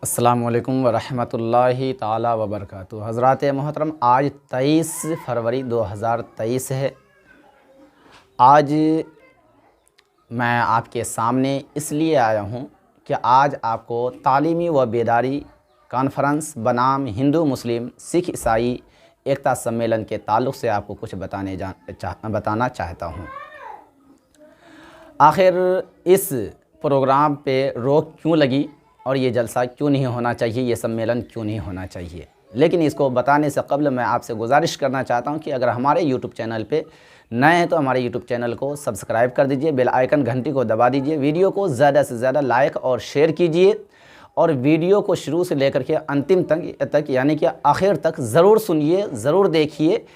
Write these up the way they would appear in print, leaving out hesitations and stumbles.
अस्सलामुअलैकुम वरहमतुल्लाहि ताला वबरकातुहू। हज़रात मोहतरम, आज 23 फरवरी 2023 है। आज मैं आपके सामने इसलिए आया हूँ कि आज आपको तालीमी व बेदारी कॉन्फ्रेंस बनाम हिंदू मुस्लिम सिख ईसाई एकता सम्मेलन के ताल्लुक़ से आपको कुछ बताना चाहता हूँ। आखिर इस प्रोग्राम पे रोक क्यों लगी और ये जलसा क्यों नहीं होना चाहिए, ये सम्मेलन क्यों नहीं होना चाहिए। लेकिन इसको बताने से कबल मैं आपसे गुजारिश करना चाहता हूँ कि अगर हमारे यूट्यूब चैनल पे नए हैं तो हमारे यूट्यूब चैनल को सब्सक्राइब कर दीजिए, बेल आइकन घंटी को दबा दीजिए, वीडियो को ज़्यादा से ज़्यादा लाइक और शेयर कीजिए और वीडियो को शुरू से लेकर के अंतिम तक यानी कि आखिर तक ज़रूर सुनिए, ज़रूर देखिए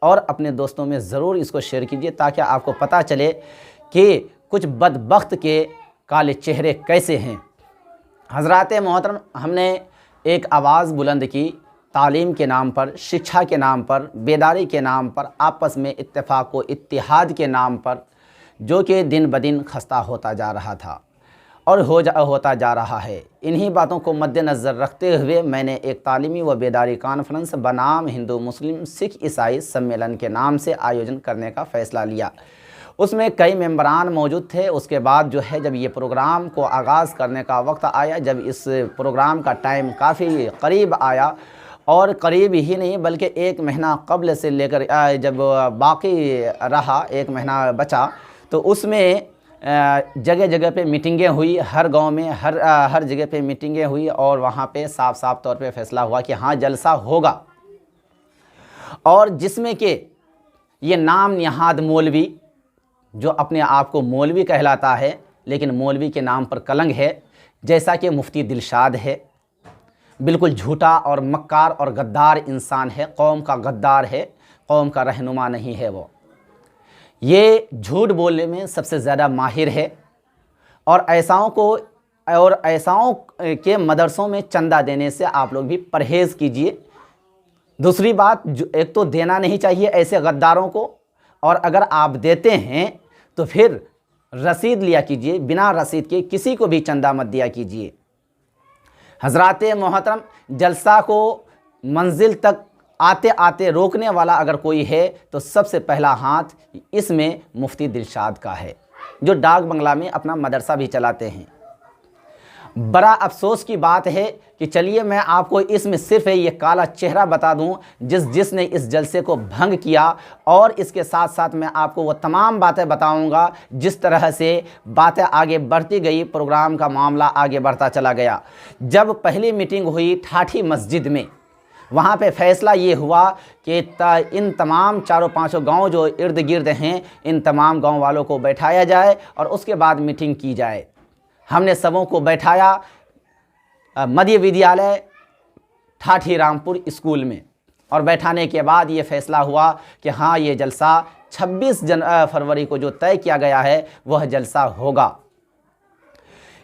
और अपने दोस्तों में ज़रूर इसको शेयर कीजिए ताकि आपको पता चले कि कुछ बदबख्त के काले चेहरे कैसे हैं। हज़रात मोहतरम, हमने एक आवाज़ बुलंद की तालीम के नाम पर, शिक्षा के नाम पर, बेदारी के नाम पर, आपस में इत्तेफाक व इत्तिहाद के नाम पर, जो कि दिन ब दिन खस्ता होता जा रहा था और होता जा रहा है। इन्हीं बातों को मद्देनज़र रखते हुए मैंने एक तालीमी व बेदारी कॉन्फ्रेंस बनाम हिंदू मुस्लिम सिख ईसाई सम्मेलन के नाम से आयोजन करने का फ़ैसला लिया। उसमें कई मेंबरान मौजूद थे। उसके बाद जो है, जब ये प्रोग्राम को आगाज़ करने का वक्त आया, जब इस प्रोग्राम का टाइम काफ़ी करीब आया और करीब ही नहीं बल्कि एक महीना कबल से लेकर जब बाकी रहा, एक महीना बचा, तो उसमें जगह जगह पे मीटिंगें हुई, हर गांव में हर जगह पे मीटिंगें हुई और वहाँ पे साफ साफ तौर पे फैसला हुआ कि हाँ, जलसा होगा। और जिसमें कि ये नाम निहाद मौलवी, जो अपने आप को मौलवी कहलाता है लेकिन मौलवी के नाम पर कलंक है, जैसा कि मुफ्ती दिलशाद है, बिल्कुल झूठा और मक्कार और गद्दार इंसान है, कौम का गद्दार है, कौम का रहनुमा नहीं है। वो ये झूठ बोलने में सबसे ज़्यादा माहिर है और ऐसाओं के मदरसों में चंदा देने से आप लोग भी परहेज़ कीजिए। दूसरी बात, एक तो देना नहीं चाहिए ऐसे गद्दारों को, और अगर आप देते हैं तो फिर रसीद लिया कीजिए, बिना रसीद के किसी को भी चंदा मत दिया कीजिए। हज़रात मोहतरम, जलसा को मंजिल तक आते आते रोकने वाला अगर कोई है तो सबसे पहला हाथ इसमें मुफ्ती दिलशाद का है, जो डाक बंगला में अपना मदरसा भी चलाते हैं। बड़ा अफसोस की बात है कि चलिए मैं आपको इसमें सिर्फ ये काला चेहरा बता दूं जिसने इस जलसे को भंग किया, और इसके साथ साथ मैं आपको वो तमाम बातें बताऊंगा जिस तरह से बातें आगे बढ़ती गई, प्रोग्राम का मामला आगे बढ़ता चला गया। जब पहली मीटिंग हुई ठाठी मस्जिद में, वहाँ पे फ़ैसला ये हुआ कि इन तमाम चारों पाँचों गांव जो इर्द गिर्द हैं, इन तमाम गांव वालों को बैठाया जाए और उसके बाद मीटिंग की जाए। हमने सबों को बैठाया मध्य विद्यालय ठाठी रामपुर स्कूल में, और बैठाने के बाद ये फ़ैसला हुआ कि हाँ, ये जलसा 26 फरवरी को जो तय किया गया है वह जलसा होगा।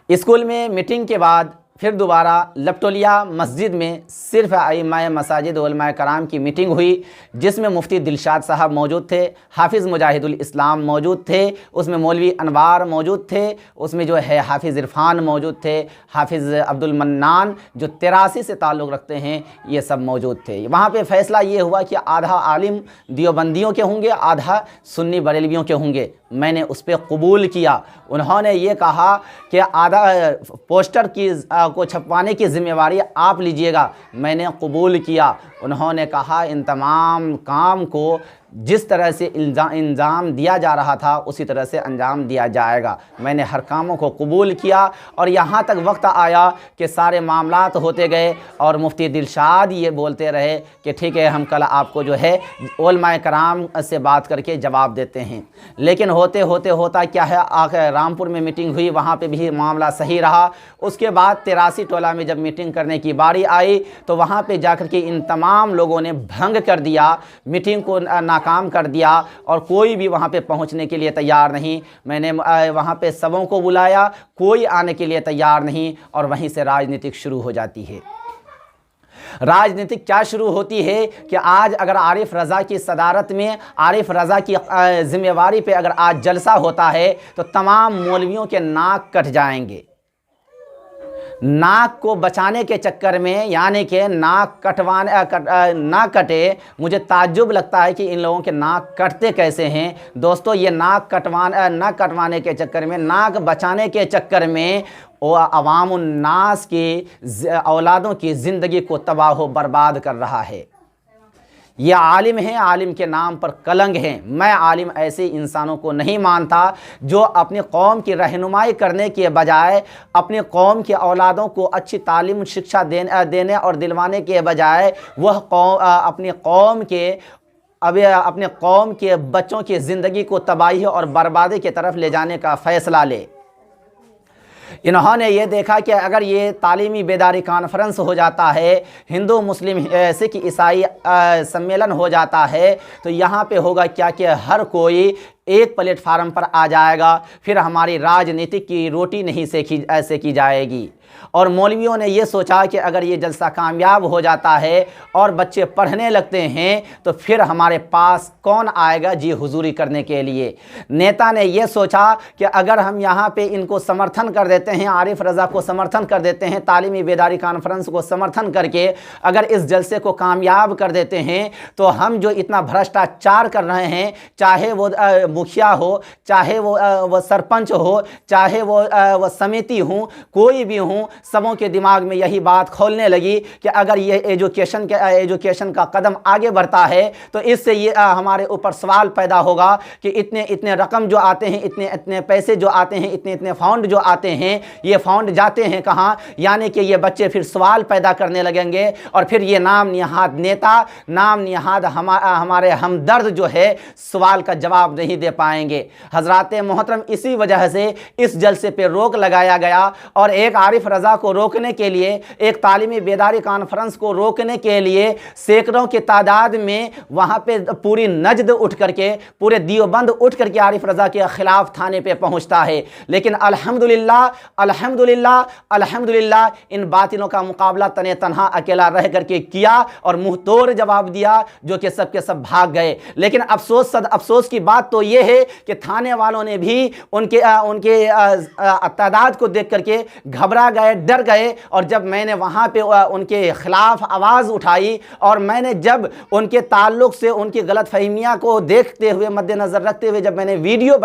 स्कूल में मीटिंग के बाद फिर दोबारा लपटोलिया मस्जिद में सिर्फ आइमाए मसाजिद उलमाए कराम की मीटिंग हुई, जिसमें मुफ्ती दिलशाद साहब मौजूद थे, हाफिज़ मुजाहिदुल इस्लाम मौजूद थे, उसमें मौलवी अनवार मौजूद थे, उसमें जो है हाफिज़ इरफान मौजूद थे, हाफिज़ अब्दुल मन्नान जो 83 से ताल्लुक़ रखते हैं, ये सब मौजूद थे। वहाँ पे फ़ैसला ये हुआ कि आधा आलिम देवबंदियों के होंगे, आधा सुन्नी बरेलवियों के होंगे। मैंने उस पर कबूल किया। उन्होंने ये कहा कि आधा पोस्टर को छपवाने की ज़िम्मेवारी आप लीजिएगा। मैंने कबूल किया। उन्होंने कहा इन तमाम काम को जिस तरह से इंजाम दिया जा रहा था उसी तरह से अंजाम दिया जाएगा। मैंने हर कामों को कबूल किया और यहाँ तक वक्त आया कि सारे मामलात होते गए और मुफ्ती दिलशाद ये बोलते रहे कि ठीक है, हम कल आपको जो है उलमाए कराम से बात करके जवाब देते हैं। लेकिन होता क्या है, आखिर रामपुर में मीटिंग हुई, वहाँ पे भी मामला सही रहा। उसके बाद 83 टोला में जब मीटिंग करने की बारी आई तो वहाँ पे जाकर के इन तमाम लोगों ने भंग कर दिया, मीटिंग को नाकाम कर दिया और कोई भी वहाँ पे पहुँचने के लिए तैयार नहीं। मैंने वहाँ पे सबों को बुलाया, कोई आने के लिए तैयार नहीं, और वहीं से राजनीतिक शुरू हो जाती है। राजनीतिक क्या शुरू होती है कि आज अगर आरिफ रज़ा की सदारत में, आरिफ रज़ा की ज़िम्मेवारी पे अगर आज जलसा होता है तो तमाम मौलवियों के नाक कट जाएंगे। नाक को बचाने के चक्कर में, यानी कि नाक ना कटे। मुझे ताज्जुब लगता है कि इन लोगों के नाक कटते कैसे हैं। दोस्तों, ये नाक कटवाने के चक्कर में, नाक बचाने के चक्कर में वो अवामुन्नास की औलादों की ज़िंदगी को तबाह बर्बाद कर रहा है। ये आलिम हैं, आलिम के नाम पर कलंक हैं। मैं आलिम ऐसे इंसानों को नहीं मानता जो अपनी कौम की रहनुमाई करने के बजाय, अपनी कौम के औलादों को अच्छी तालीम शिक्षा देने और दिलवाने के बजाय वह अपने कौम के बच्चों की ज़िंदगी को तबाही और बर्बादी की तरफ ले जाने का फ़ैसला ले। इन्होंने ये देखा कि अगर ये तालीमी बेदारी कॉन्फ्रेंस हो जाता है, हिंदू मुस्लिम सिख ईसाई सम्मेलन हो जाता है, तो यहाँ पे होगा क्या कि हर कोई एक प्लेटफार्म पर आ जाएगा, फिर हमारी राजनीति की रोटी नहीं सेकी जाएगी। और मौलवियों ने ये सोचा कि अगर ये जलसा कामयाब हो जाता है और बच्चे पढ़ने लगते हैं तो फिर हमारे पास कौन आएगा जी हुजूरी करने के लिए। नेता ने ये सोचा कि अगर हम यहाँ पे इनको समर्थन कर देते हैं, आरिफ रज़ा को समर्थन कर देते हैं, तालीमी बेदारी कॉन्फ्रेंस को समर्थन करके अगर इस जलसे को कामयाब कर देते हैं तो हम जो इतना भ्रष्टाचार कर रहे हैं, चाहे वो मुखिया हो, चाहे वो सरपंच हो, चाहे वो समिति हो, कोई भी हो, सबों के दिमाग में यही बात खोलने लगी कि अगर ये एजुकेशन का कदम आगे बढ़ता है तो इससे ये हमारे ऊपर सवाल पैदा होगा कि इतने रकम जो आते हैं, इतने पैसे जो आते हैं, इतने फाउंड जो आते हैं, ये फाउंड जाते हैं कहाँ। यानी कि ये बच्चे फिर सवाल पैदा करने लगेंगे और फिर ये नाम निहाद नेता, नाम निहाद हमारे हमदर्द जो है सवाल का जवाब नहीं दे पाएंगे। हजरात मोहतरम, इसी वजह से इस जलसे पे रोक लगाया गया और एक आरिफ रज़ा को रोकने के लिए, एक तालीमी बेदारी कॉन्फ्रेंस को रोकने के लिए सैकड़ों की तादाद में वहाँ पे पूरी नजद उठ करके, पूरे दियोबंद उठ करके आरिफ रज़ा के ख़िलाफ़ थाने पे पहुँचता है। लेकिन अल्हम्दुलिल्लाह अल्हम्दुलिल्लाह अल्हम्दुलिल्लाह इन बातिलों का मुकाबला तने तनहा अकेला रह करके किया और मुँह तोड़ जवाब दिया, जो कि सब के सब भाग गए। लेकिन अफसोस की बात तो ये है कि थाने वालों ने भी उनके तादाद को देख करके घबरा गए, डर गए। और जब मैंने वहाँ पे उनके ख़िलाफ़ आवाज़ उठाई और मैंने जब उनके ताल्लुक़ से उनकी गलतफहमियाँ को देखते हुए, मद्देनज़र रखते हुए जब मैंने वीडियो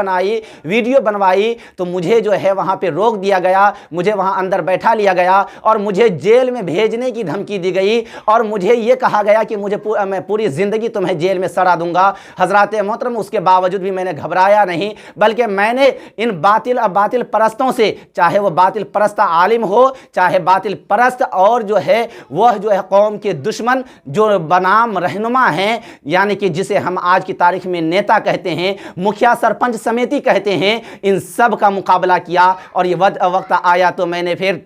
बनवाई तो मुझे जो है वहाँ पे रोक दिया गया, मुझे वहाँ अंदर बैठा लिया गया और मुझे जेल में भेजने की धमकी दी गई और मुझे ये कहा गया कि मैं पूरी ज़िंदगी तुम्हें जेल में सड़ा दूंगा। हज़रात मोहतरम, उसके बावजूद भी मैंने घबराया नहीं, बल्कि मैंने इन बातिल परस्तों से, चाहे वो बातिल परस्त आलिम हो, चाहे बातिल परस्त और जो है वह जो है कौम के दुश्मन जो बनाम रहनुमा हैं, यानी कि जिसे हम आज की तारीख में नेता कहते हैं, मुखिया सरपंच समिति कहते हैं, इन सब का मुकाबला किया। और ये वक्त आया तो मैंने फिर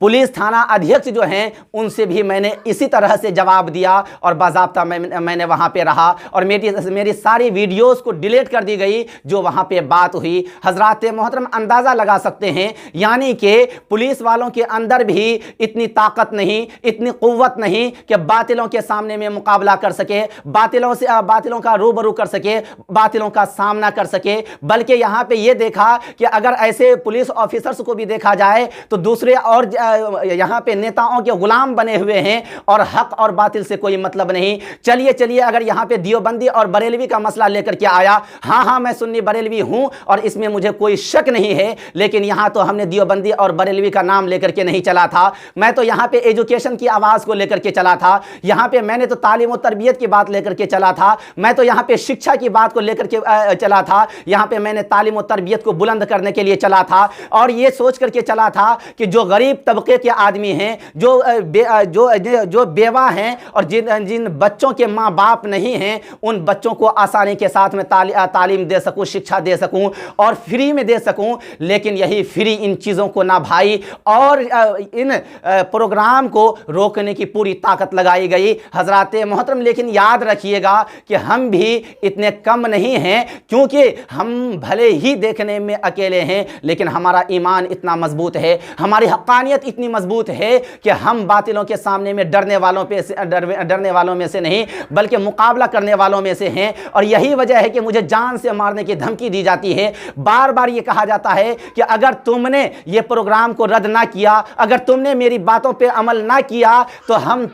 पुलिस थाना अध्यक्ष जो हैं उनसे भी मैंने इसी तरह से जवाब दिया और बाज़ाब्ता मैंने वहाँ पे रहा और मेरी सारी वीडियोस को डिलीट कर दी गई जो वहाँ पे बात हुई। हज़रात मोहतरम, अंदाज़ा लगा सकते हैं, यानी कि पुलिस वालों के अंदर भी इतनी ताकत नहीं, इतनी क़ुव्वत नहीं कि बातिलों के सामने में मुकाबला कर सके, बातिलों का रूबरू कर सके, बातिलों का सामना कर सके। बल्कि यहाँ पे ये देखा कि अगर ऐसे पुलिस ऑफिसर्स को भी देखा जाए तो दूसरे और यहाँ पे नेताओं के गुलाम बने हुए हैं और हक और बातिल से कोई मतलब नहीं। चलिए अगर यहाँ पे दियोबंदी और बरेलवी का मसला लेकर के आया, हाँ मैं सुन्नी बरेलवी हूँ और इसमें मुझे कोई शक नहीं है, लेकिन यहाँ तो हमने दियोबंदी और बरेलवी का नाम लेकर के नहीं चला था। मैं तो यहाँ पे एजुकेशन की आवाज़ को लेकर के चला था, यहाँ पे मैंने तो तालीम और तरबियत की बात लेकर के चला था, मैं तो यहाँ पे शिक्षा की बात को लेकर के चला था, यहाँ पे मैंने तालीम और तरबियत को बुलंद करने के लिए चला था और ये सोच करके चला था कि जो गरीब तबके के आदमी हैं, जो बेवा हैं और जिन बच्चों के माँ बाप नहीं हैं, उन बच्चों को आसानी के साथ में तालीम दे सकूं, शिक्षा दे सकूं और फ्री में दे सकूं। लेकिन यही फ्री इन चीज़ों को ना भाई और इन प्रोग्राम को रोकने की पूरी ताकत लगाई गई। हज़रात मोहतरम, लेकिन याद रखिएगा कि हम भी इतने कम नहीं हैं, क्योंकि हम भले ही देखने में अकेले हैं लेकिन हमारा ईमान इतना मजबूत है, हमारी हक़ानियत ईमानियत इतनी मजबूत है कि हम बातिलों के सामने में डरने वालों में से नहीं बल्कि मुकाबला करने वालों में से हैं। और यही वजह है कि मुझे जान से मारने की धमकी दी जाती है। बार बार ये कहा जाता है कि अगर तुमने ये प्रोग्राम को रद्द ना किया, अगर तुमने मेरी बातों पे अमल ना किया तो हम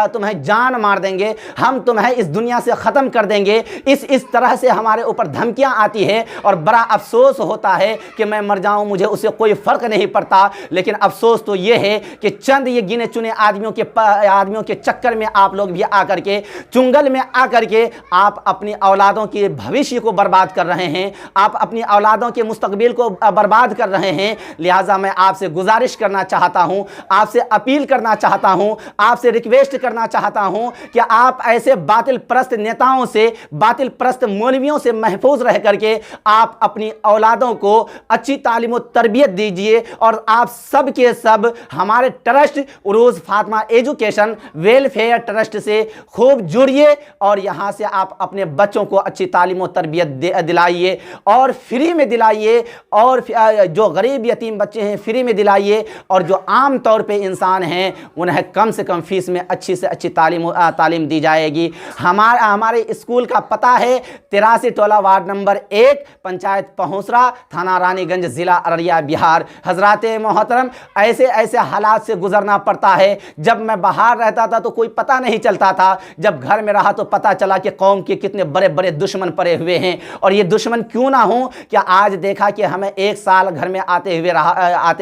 तुम्हें जान मार देंगे, हम तुम्हें इस दुनिया से ख़त्म कर देंगे। इस तरह से हमारे ऊपर धमकियां आती है और बड़ा अफसोस होता है कि मैं मर जाऊं, मुझे उससे कोई फ़र्क नहीं पड़ता। लेकिन अफसोस तो ये है कि चंद ये गिने चुने आदमियों के चक्कर में आप लोग भी आकर के, चुंगल में आकर के आप अपनी औलादों के भविष्य को बर्बाद कर रहे हैं, आप अपनी औलादों के मुस्तकबिल को बर्बाद कर रहे हैं। लिहाजा मैं आपसे गुजारिश करना चाहता हूं, आपसे अपील करना चाहता हूं, आपसे रिक्वेस्ट करना चाहता हूं कि आप ऐसे बातिल परस्त नेताओं से, बातिल परस्त मौलवियों से महफूज रह करके आप अपनी औलादों को अच्छी तालीम और तरबियत दीजिए। और आप सब के सब हमारे ट्रस्ट उरूज फातिमा एजुकेशन वेलफेयर ट्रस्ट से खूब जुड़िए और यहाँ से आप अपने बच्चों को अच्छी तालीम और तरबियत दिलाइए और फ्री में दिलाइए। और जो गरीब यतीम बच्चे हैं फ्री में दिलाइए, और जो आम तौर पे इंसान हैं उन्हें कम से कम फीस में अच्छी से अच्छी तालीम दी जाएगी। हमारे स्कूल का पता है 83 टोला वार्ड नंबर 1 पंचायत पहुंसरा थाना रानीगंज ज़िला अररिया बिहार। हजरात मोहतरम, ऐसे ऐसे हालात से गुजरना पड़ता है। जब मैं बाहर रहता था तो कोई पता नहीं चलता था, जब घर में रहा तो पता चला कि कौम के कितने बड़े बड़े दुश्मन पड़े हुए हैं। और ये दुश्मन क्यों ना हो, क्या आज देखा कि हमें 1 साल घर में आते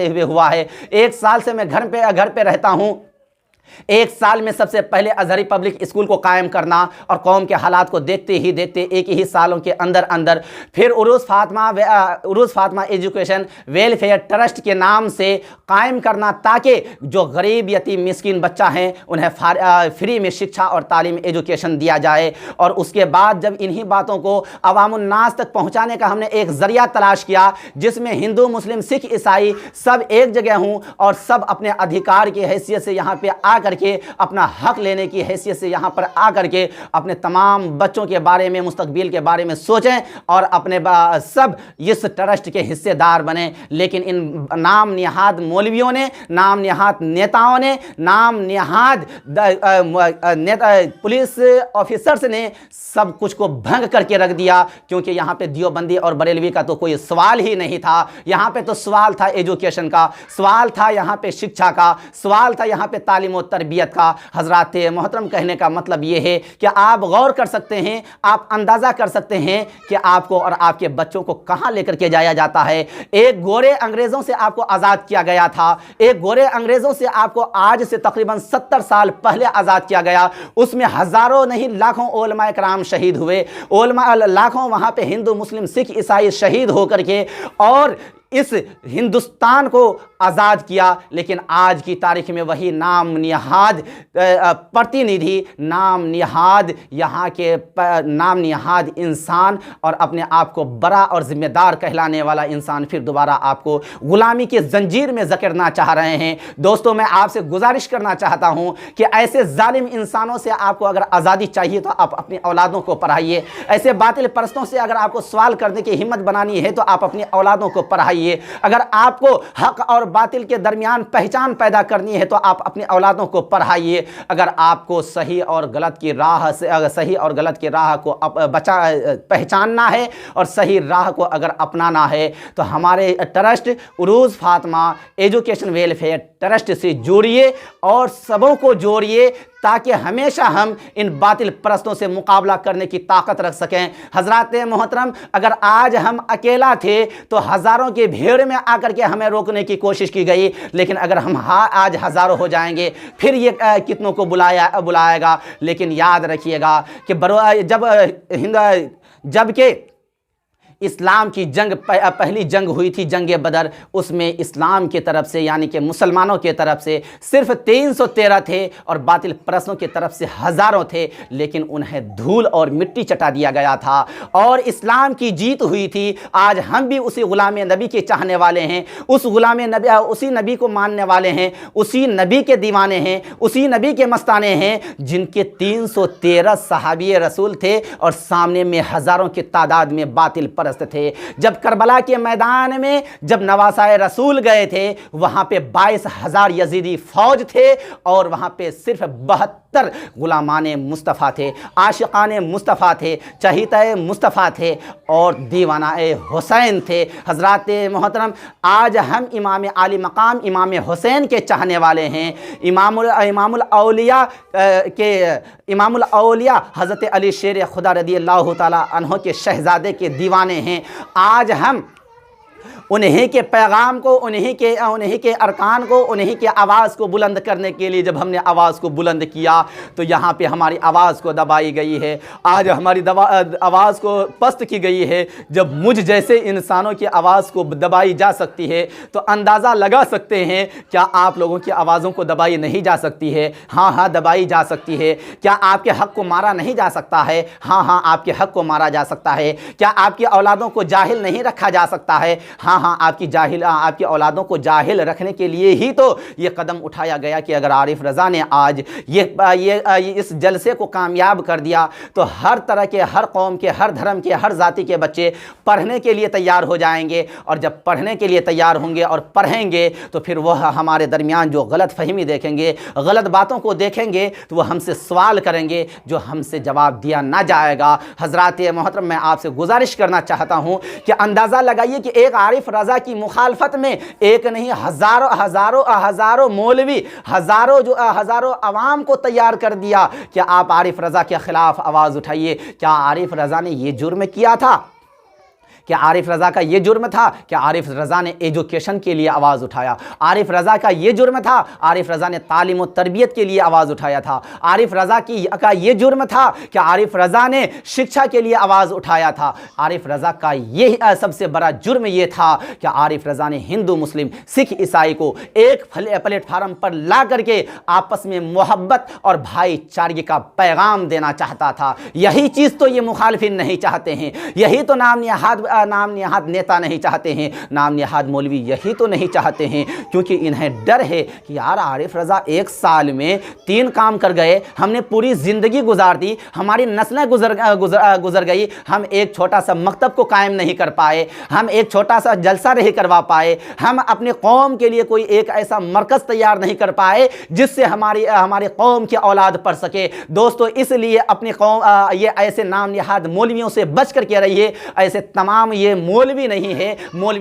हुए हुआ है। 1 साल से मैं घर पे रहता हूँ। 1 साल में सबसे पहले अजहरी पब्लिक स्कूल को कायम करना और कौम के हालात को देखते ही देखते 1 ही सालों के अंदर फिर उरूज फातिमा एजुकेशन वेलफेयर ट्रस्ट के नाम से कायम करना, ताकि जो गरीब यतीम मिस्कीन बच्चा हैं उन्हें फ्री में शिक्षा और तालीम एजुकेशन दिया जाए। और उसके बाद जब इन्हीं बातों को अवामुन्नास तक पहुँचाने का हमने एक ज़रिया तलाश किया जिसमें हिंदू मुस्लिम सिख ईसाई सब एक जगह हों और सब अपने अधिकार की हैसियत से यहाँ पे करके अपना हक लेने की हैसियत से यहाँ पर आकर के अपने तमाम बच्चों के बारे में, मुस्तकबिल के बारे में सोचें और अपने सब इस ट्रस्ट के हिस्सेदार बने। लेकिन इन नाम निहाद मौलवियों ने, नाम निहाद नेताओं ने, नाम निहाद पुलिस ऑफिसर्स ने सब कुछ को भंग करके रख दिया, क्योंकि यहाँ पे दियोबंदी और बरेलवी का तो कोई सवाल ही नहीं था। यहाँ पे तो सवाल था एजुकेशन का, सवाल था यहाँ पे शिक्षा का, सवाल था यहाँ पे तालीम तरबियत का। हजरात मोहतरम, कहने का मतलब ये है कि आप गौर कर सकते हैं, आप अंदाज़ा कर सकते हैं कि आपको और आपके बच्चों को कहां लेकर के जाया जाता है। एक गोरे अंग्रेज़ों से आपको आज़ाद किया गया था, एक गोरे अंग्रेज़ों से आपको आज से तकरीबन 70 साल पहले आज़ाद किया गया। उसमें हज़ारों नहीं लाखों उलमा कराम शहीद हुए, लाखों वहां पे हिंदू मुस्लिम सिख ईसाई शहीद होकर के और इस हिंदुस्तान को आज़ाद किया। लेकिन आज की तारीख में वही नाम निहाद प्रतिनिधि, नाम निहाद यहाँ के नाम निहाद इंसान और अपने आप को बड़ा और ज़िम्मेदार कहलाने वाला इंसान फिर दोबारा आपको ग़ुलामी के ज़ंजीर में जकड़ना चाह रहे हैं। दोस्तों, मैं आपसे गुजारिश करना चाहता हूँ कि ऐसे जालिम इंसानों से आपको अगर आज़ादी चाहिए तो आप अपनी औलादों को पढ़ाइए। ऐसे बातिल परस्तों से अगर आपको सवाल करने की हिम्मत बनानी है तो आप अपनी औलादों को पढ़ाइए। अगर आपको हक और बातिल के दरमियान पहचान पैदा करनी है तो आप अपनी औलादों को पढ़ाइए। अगर आपको सही और गलत की राह को पहचानना है और सही राह को अगर अपनाना है तो हमारे ट्रस्ट उरूज फातिमा एजुकेशन वेलफेयर ट्रस्ट से जोड़िए और सबों को जोड़िए, ताकि हमेशा हम इन बातिल परस्तों से मुकाबला करने की ताकत रख सकें। हजरात मोहतरम, अगर आज हम अकेला थे तो हज़ारों की भीड़ में आकर के हमें रोकने की कोशिश की गई, लेकिन अगर हम आज हज़ारों हो जाएंगे फिर ये कितनों को बुलाएगा। लेकिन याद रखिएगा कि जबकि इस्लाम की जंग पहली जंग हुई थी, जंग बदर, उसमें इस्लाम की तरफ से यानी कि मुसलमानों की तरफ से सिर्फ 313 थे और बातिल परस्तों की तरफ से हज़ारों थे, लेकिन उन्हें धूल और मिट्टी चटा दिया गया था और इस्लाम की जीत हुई थी। आज हम भी उसी ग़ुलाम नबी के चाहने वाले हैं, उसी नबी को मानने वाले हैं, उसी नबी के दीवाने हैं, उसी नबी के मस्ताने हैं जिनके 313 सहाबी रसूल थे और सामने में हज़ारों की तादाद में बातिल परस्त सरपरस्त थे। जब करबला के मैदान में जब नवासाए रसूल गए थे, वहाँ पे 22,000 यजीदी फौज थे और वहाँ पे सिर्फ 72 गुलामाने मुस्तफ़ा थे, आशिकाने मुस्तफ़ा थे, चहीते मुस्तफ़ा थे और दीवानाए हुसैन थे। हज़रात मोहतरम, आज हम इमाम आली मकाम इमाम हुसैन के चाहने वाले हैं। इमामुल औलिया हज़रत अली शेर खुदा रदी अल्लाह ताला अन्हो के शहज़ादे के दीवाने हैं। आज हम उन्हीं के पैगाम को, उन्हीं के अरकान को, उन्हीं के आवाज़ को बुलंद करने के लिए जब हमने आवाज़ को बुलंद किया तो यहाँ पे हमारी आवाज़ को दबाई गई है। आज हमारी आवाज़ को पस्त की गई है। जब मुझ जैसे इंसानों की आवाज़ को दबाई जा सकती है तो अंदाज़ा लगा सकते हैं क्या आप लोगों की आवाज़ों को दबाई नहीं जा सकती है? हाँ, दबाई जा सकती है। क्या आपके हक़ को मारा नहीं जा सकता है? हाँ, आपके हक़ को मारा जा सकता है। क्या आपकी औलादों को जाहिल नहीं रखा जा सकता है? हाँ, आपकी औलादों को जाहिल रखने के लिए ही तो ये कदम उठाया गया कि अगर आरिफ रज़ा ने आज ये इस जलसे को कामयाब कर दिया तो हर तरह के, हर कौम के, हर धर्म के, हर जाति के बच्चे पढ़ने के लिए तैयार हो जाएंगे। और जब पढ़ने के लिए तैयार होंगे और पढ़ेंगे तो फिर वह हमारे दरमियान जो गलत फहमी देखेंगे, गलत बातों को देखेंगे तो वह हमसे सवाल करेंगे जो हमसे जवाब दिया ना जाएगा। हज़रात मोहतरम, मैं आपसे गुजारिश करना चाहता हूँ कि अंदाज़ा लगाइए कि एक आरिफ रज़ा की मुखालफत में एक नहीं हज़ारों मौलवी, हज़ारों अवाम को तैयार कर दिया कि आप आरिफ रज़ा के ख़िलाफ़ आवाज़ उठाइए। क्या आरिफ रज़ा ने ये जुर्म किया था? क्या आरिफ रज़ा का ये जुर्म था? क्या आरिफ रज़ा ने एजुकेशन के लिए आवाज़ उठाया? आरिफ रज़ा का ये जुर्म था? आरिफ रज़ा ने तालीम और तरबियत के लिए आवाज़ उठाया था? आरिफ रज़ा का ये जुर्म था? क्या आरिफ रज़ा ने शिक्षा के लिए आवाज़ उठाया था? आरिफ रज़ा का ये सबसे बड़ा जुर्म ये था कि आरिफ रज़ा ने हिंदू, मुस्लिम, सिख, ईसाई को एक प्लेटफार्म पर ला करके आपस में मोहब्बत और भाईचारे का पैगाम देना चाहता था। यही चीज़ तो ये मुखालिफिन नहीं चाहते हैं। यही तो नाम निहाद नेता नहीं चाहते हैं, नाम निहाद मौलवी यही तो नहीं चाहते हैं, क्योंकि इन्हें डर है कि यार आरिफ रज़ा 1 साल में 3 काम कर गए, हमने पूरी ज़िंदगी गुजार दी, हमारी नस्लें गुजर गई, हम एक छोटा सा मकतब को कायम नहीं कर पाए, हम एक छोटा सा जलसा नहीं करवा पाए, हम अपने कौम के लिए कोई एक ऐसा मरकज़ तैयार नहीं कर पाए जिससे हमारे कौम की औलाद पढ़ सके। दोस्तों, इसलिए अपनी कौम ये ऐसे नाम निहाद मौलवियों से बच कर के रहिए। ऐसे तमाम ये मौलवी नहीं है, मौलवी